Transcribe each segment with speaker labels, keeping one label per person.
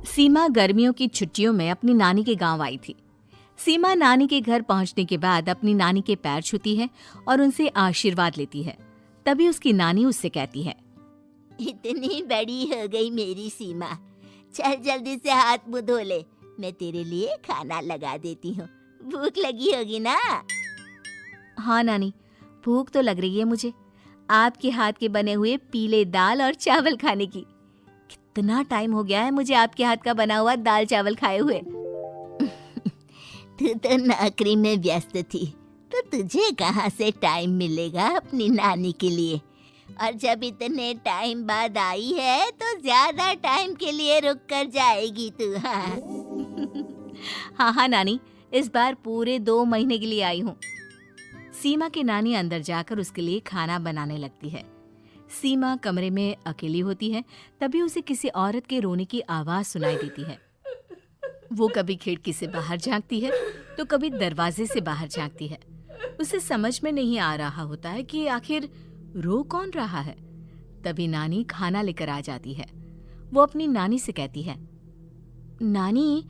Speaker 1: सीमा गर्मियों की छुट्टियों में अपनी नानी के गांव आई थी। सीमा नानी के घर पहुंचने के बाद अपनी नानी के पैर छूती है और उनसे आशीर्वाद लेती है। तभी उसकी नानी उससे कहती है,
Speaker 2: इतनी बड़ी हो गई मेरी सीमा, चल जल्दी से हाथ मुंह धो ले, मैं तेरे लिए खाना लगा देती हूँ। भूख लगी होगी ना?
Speaker 1: हाँ नानी, भूख तो लग रही है मुझे, आपके हाथ के बने हुए पीले दाल और चावल खाने की। कितना टाइम हो गया है मुझे आपके हाथ का बना हुआ दाल चावल खाए हुए।
Speaker 2: तू तो नौकरी में व्यस्त थी, तो तुझे कहाँ से टाइम मिलेगा अपनी नानी के लिए? और जब इतने टाइम बाद आई है तो ज्यादा टाइम के लिए रुक कर जाएगी तू।
Speaker 1: हाँ हाँ नानी, इस बार पूरे 2 महीने के लिए आई हूँ। सीमा की नानी अंदर जाकर उसके लिए खाना बनाने लगती है। सीमा कमरे में अकेली होती है, तभी उसे किसी औरत के रोने की आवाज सुनाई देती है। वो कभी खिड़की से बाहर झांकती है तो कभी दरवाजे से बाहर झांकती है। उसे समझ में नहीं आ रहा होता है कि आखिर रो कौन रहा है। तभी नानी खाना लेकर आ जाती है। वो अपनी नानी से कहती है, नानी,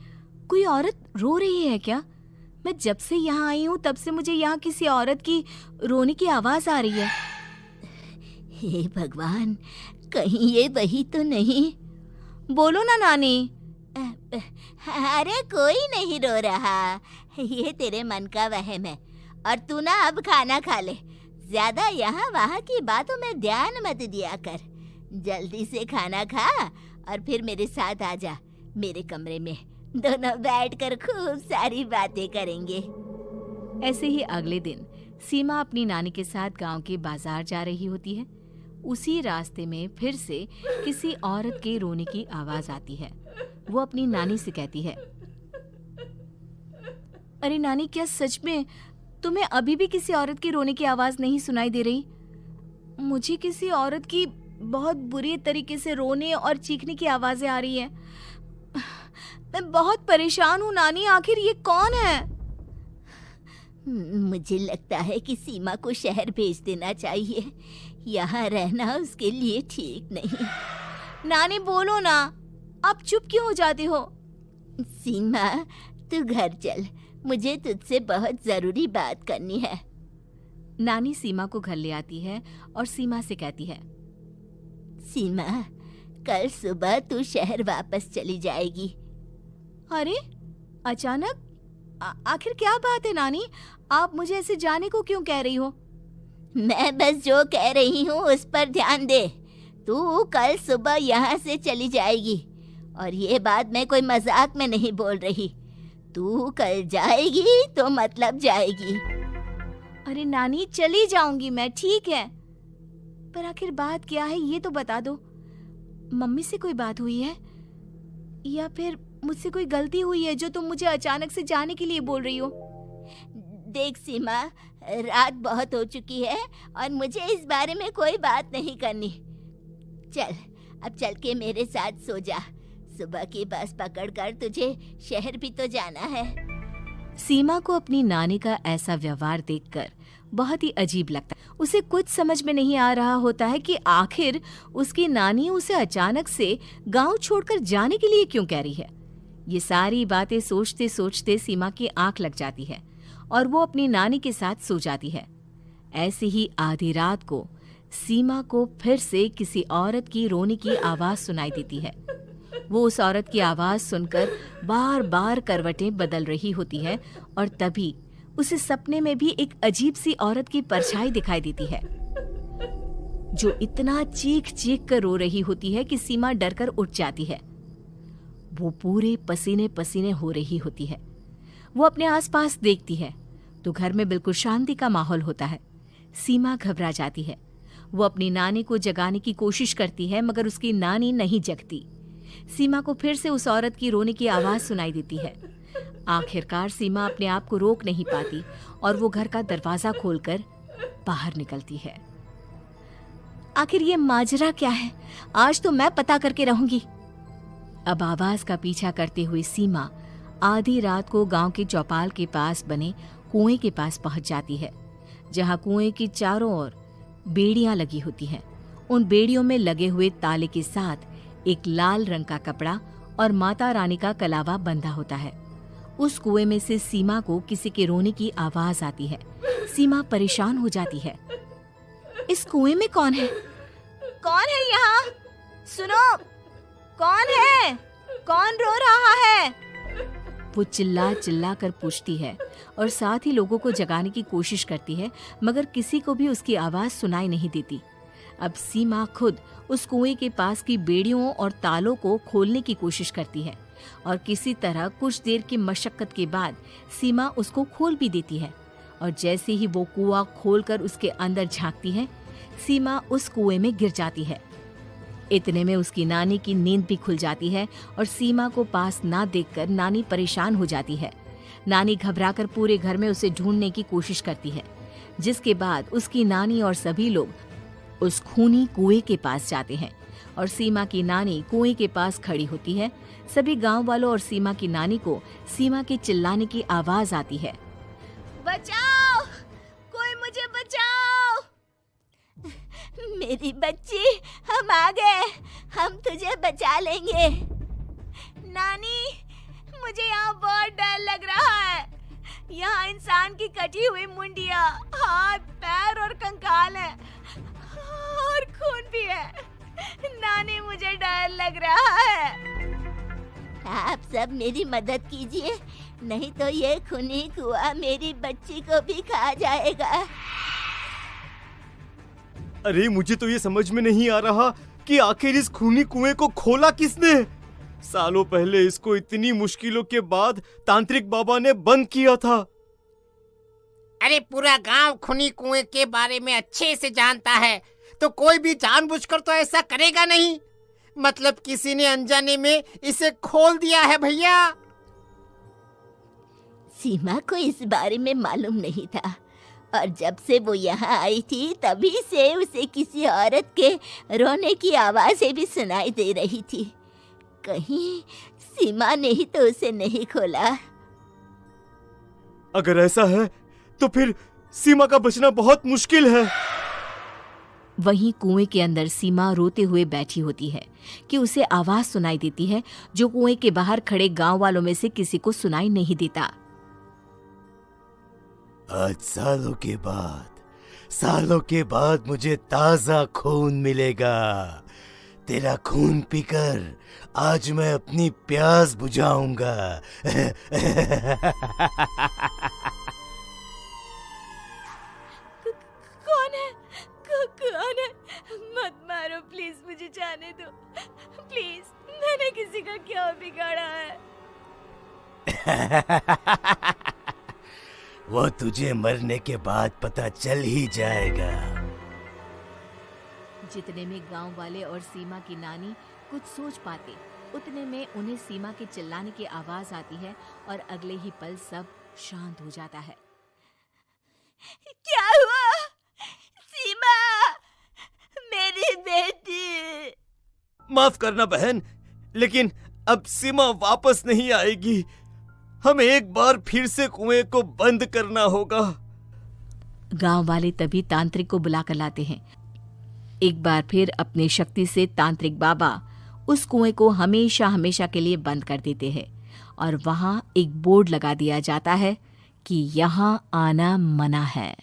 Speaker 1: कोई औरत रो रही है क्या? मैं जब से यहाँ आई हूँ तब से मुझे यहाँ किसी औरत की रोने की आवाज आ रही है।
Speaker 2: हे भगवान, कहीं ये वही तो नहीं?
Speaker 1: बोलो ना नानी।
Speaker 2: अरे कोई नहीं रो रहा, ये तेरे मन का वहम है। और तू ना अब खाना खा ले, ज्यादा यहाँ वहाँ की बातों में ध्यान मत दिया कर। जल्दी से खाना खा और फिर मेरे साथ आ जा मेरे कमरे में, दोनों बैठकर खूब सारी बातें करेंगे।
Speaker 1: ऐसे ही अगले दिन सीमा अपनी नानी के साथ गांव के बाजार जा रही होती है। उसी रास्ते में फिर से किसी औरत के रोने की आवाज आती है। वो अपनी नानी से कहती है, अरे नानी, क्या सच में तुम्हें अभी भी किसी औरत की रोने की आवाज नहीं सुनाई दे रही? मुझे किसी औरत की बहुत बुरी तरीके से रोने और चीखने की आवाजें आ रही हैं। मैं बहुत परेशान हूँ नानी, आखिर ये कौन है?
Speaker 2: मुझे लगता है कि सीमा को शहर भेज देना चाहिए, यहाँ रहना उसके लिए ठीक नहीं।
Speaker 1: नानी बोलो ना, आप चुप क्यों हो जाते हो?
Speaker 2: सीमा, तू घर चल, मुझे तुझसे बहुत जरूरी बात करनी है।
Speaker 1: नानी सीमा को घर ले आती है और सीमा से कहती है,
Speaker 2: सीमा, कल सुबह तू शहर वापस चली जाएगी।
Speaker 1: अरे अचानक? आखिर क्या बात है नानी, आप मुझे ऐसे जाने को क्यों कह रही हो?
Speaker 2: मैं बस जो कह रही हूँ उस पर ध्यान दे। तू कल सुबह यहाँ से चली जाएगी, और ये बात मैं कोई मजाक में नहीं बोल रही। तू कल जाएगी तो मतलब जाएगी।
Speaker 1: अरे नानी, चली जाऊंगी मैं, ठीक है, पर आखिर बात क्या है ये तो बता दो। मम्मी से कोई बात हुई है या फिर मुझसे कोई गलती हुई है जो तुम मुझे अचानक से जाने के लिए बोल रही हो?
Speaker 2: देख सीमा, रात बहुत हो चुकी है और मुझे इस बारे में कोई बात नहीं करनी। चल, अब चल के मेरे साथ सो जा। सुबह की बस पकड़कर तुझे शहर भी तो जाना है।
Speaker 1: सीमा को अपनी नानी का ऐसा व्यवहार देखकर बहुत ही अजीब लगता है। उसे कुछ समझ में नहीं आ रहा होता है कि आखिर उसकी नानी उसे अचानक से गांव छोड़कर जाने के लिए क्यों कह रही है। ये सारी बातें सोचते सोचते सीमा की आंख लग जाती है और वो अपनी नानी के साथ सो जाती है। ऐसी ही आधी रात को सीमा को फिर से किसी औरत की रोने की आवाज सुनाई देती है। वो उस औरत की आवाज सुनकर बार बार करवटें बदल रही होती है और तभी उसे सपने में भी एक अजीब सी औरत की परछाई दिखाई देती है, जो इतना चीख चीख कर रो रही होती है कि सीमा डरकर उठ जाती है। वो पूरे पसीने पसीने हो रही होती है। वो अपने आसपास देखती है तो घर में बिल्कुल शांति का माहौल होता है। सीमा घबरा जाती है। वो अपनी नानी को जगाने की कोशिश करती है, मगर उसकी नानी नहीं जगती। सीमा को फिर से उस औरत की रोने की आवाज सुनाई देती है। आखिरकार सीमा अपने आप को रोक नहीं पाती और वो घर का दरवाजा खोलकर बाहर निकलती है। आखिर ये माजरा क्या है? आज तो मैं पता करके रहूंगी। अब आवाज का पीछा करते हुए सीमा आधी रात को गांव के चौपाल के पास बने कुएं के पास पहुंच जाती है, जहां कुएं की चारों ओर बेड़ियां लगी होती हैं। उन बेड़ियों में लगे हुए ताले के साथ एक लाल रंग का कपड़ा और माता रानी का कलावा बंधा होता है। उस कुएं में से सीमा को किसी के रोने की आवाज आती है। सीमा परेशान हो जाती है। इस कुएं में कौन है? कौन है यहाँ? सुनो, कौन है? कौन रो रहा है? वो चिल्ला चिल्ला कर पूछती है और साथ ही लोगों को जगाने की कोशिश करती है, मगर किसी को भी उसकी आवाज सुनाई नहीं देती। अब सीमा खुद उस कुएं के पास की बेड़ियों और तालों को खोलने की कोशिश करती है और किसी तरह कुछ देर की मशक्कत के बाद सीमा उसको खोल भी देती है। और जैसे ही वो कुआं खोलकर उसके अंदर झांकती है, सीमा उस कुएं में गिर जाती है। इतने में उसकी नानी की नींद भी खुल जाती है और सीमा को पास ना देखकर नानी परेशान हो जाती है। नानी घबराकर पूरे घर में उसे ढूंढने की कोशिश करती है, जिसके बाद उसकी नानी और सभी लोग उस खूनी कुएं के पास जाते हैं और सीमा की नानी कुएं के पास खड़ी होती है। सभी गांव वालों और सीमा की नानी को सीमा के चिल्लाने की आवाज आती है, बचाओ, कोई मुझे बचाओ।
Speaker 2: मेरी बच्ची, हम आ गए, हम तुझे बचा लेंगे।
Speaker 1: नानी, मुझे यहाँ बहुत डर लग रहा है। यहाँ इंसान की कटी हुई मुंडिया, हाथ, पैर और कंकाल है और खून भी है। नानी, मुझे डर लग रहा है।
Speaker 2: आप सब मेरी मदद कीजिए, नहीं तो ये खूनी कुआं मेरी बच्ची को भी खा जाएगा।
Speaker 3: अरे मुझे तो ये समझ में नहीं आ रहा कि आखिर इस खूनी कुएं को खोला किसने। सालों पहले इसको इतनी मुश्किलों के बाद तांत्रिक बाबा ने बंद किया था।
Speaker 4: अरे पूरा गांव खूनी कुएं के बारे में अच्छे से जानता है, तो कोई भी जानबूझकर तो ऐसा करेगा नहीं। मतलब किसी ने अनजाने में इसे खोल दिया है भैया।
Speaker 2: सीमा को इस बारे में मालूम नहीं था और जब से वो यहाँ आई थी तभी से उसे किसी औरत के रोने की आवाजें भी सुनाई दे रही थी। कहीं सीमा ने ही तो उसे नहीं खोला।
Speaker 3: अगर ऐसा है तो फिर सीमा का बचना बहुत मुश्किल है।
Speaker 1: वहीं कुएं के अंदर सीमा रोते हुए बैठी होती है कि उसे आवाज सुनाई देती है जो कुएं के बाहर खड़े गांव वालों में से किसी को सुनाई नहीं देता।
Speaker 3: आज सालों के बाद मुझे ताजा खून मिलेगा। तेरा खून पीकर आज मैं अपनी प्यास बुझाऊंगा।
Speaker 1: कौन है? मत मारो प्लीज, मुझे जाने दो प्लीज। मैंने किसी का क्या बिगाड़ा है?
Speaker 3: वो तुझे मरने के बाद पता चल ही जाएगा।
Speaker 1: जितने में गांव वाले और सीमा की नानी कुछ सोच पाते, उतने में उन्हें सीमा के चिल्लाने की आवाज आती है और अगले ही पल सब शांत हो जाता है।
Speaker 2: क्या हुआ? सीमा, मेरी बेटी।
Speaker 3: माफ करना बहन, लेकिन अब सीमा वापस नहीं आएगी। हमें एक बार फिर से कुएं को बंद करना होगा।
Speaker 1: गांव वाले तभी तांत्रिक को बुलाकर लाते हैं। एक बार फिर अपनी शक्ति से तांत्रिक बाबा उस कुएं को हमेशा हमेशा के लिए बंद कर देते हैं और वहां एक बोर्ड लगा दिया जाता है कि यहाँ आना मना है।